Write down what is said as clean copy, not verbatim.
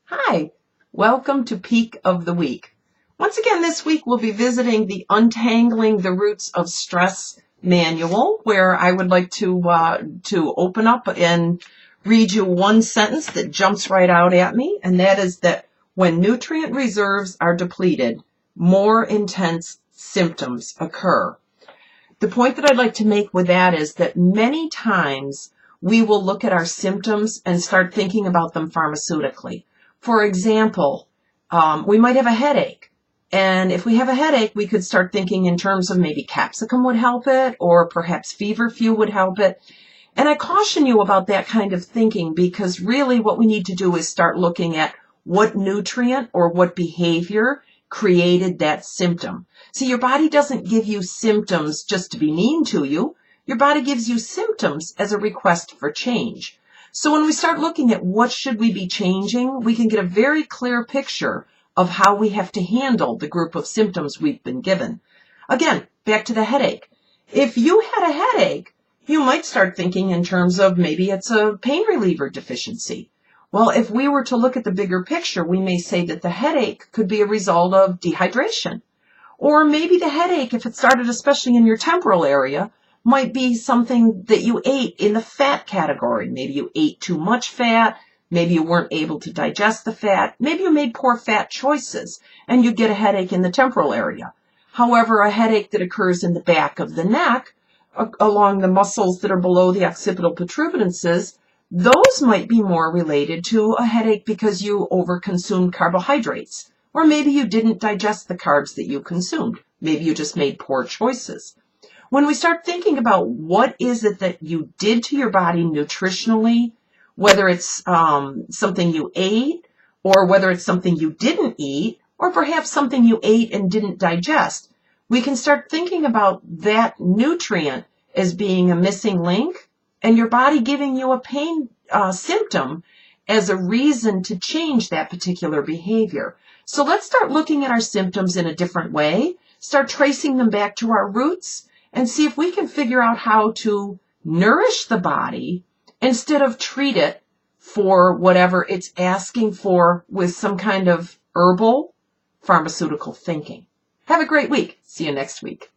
Hi, welcome to Peak of the Week. Once again, this week we'll be visiting the Untangling the Roots of Stress manual, where I would like to open up and read you one sentence that jumps right out at me, and that is that when nutrient reserves are depleted, more intense symptoms occur. The point that I'd like to make with that is that many times we will look at our symptoms and start thinking about them pharmaceutically. For example, we might have a headache. And if we have a headache, we could start thinking in terms of maybe capsicum would help it, or perhaps feverfew would help it. And I caution you about that kind of thinking because really what we need to do is start looking at what nutrient or what behavior created that symptom. See, your body doesn't give you symptoms just to be mean to you. Your body gives you symptoms as a request for change. So when we start looking at what should we be changing, we can get a very clear picture of how we have to handle the group of symptoms we've been given. Again, back to the headache. If you had a headache, you might start thinking in terms of maybe it's a pain reliever deficiency. Well, if we were to look at the bigger picture, we may say that the headache could be a result of dehydration. Or maybe the headache, if it started especially in your temporal area, might be something that you ate in the fat category. Maybe you ate too much fat. Maybe you weren't able to digest the fat. Maybe you made poor fat choices and you get a headache in the temporal area. However, a headache that occurs in the back of the neck, along the muscles that are below the occipital protuberances, those might be more related to a headache because you overconsumed carbohydrates. Or maybe you didn't digest the carbs that you consumed. Maybe you just made poor choices. When we start thinking about what is it that you did to your body nutritionally, whether it's something you ate or whether it's something you didn't eat or perhaps something you ate and didn't digest, we can start thinking about that nutrient as being a missing link and your body giving you a pain symptom as a reason to change that particular behavior. So let's start looking at our symptoms in a different way, start tracing them back to our roots, and see if we can figure out how to nourish the body instead of treat it for whatever it's asking for with some kind of herbal pharmaceutical thinking. Have a great week. See you next week.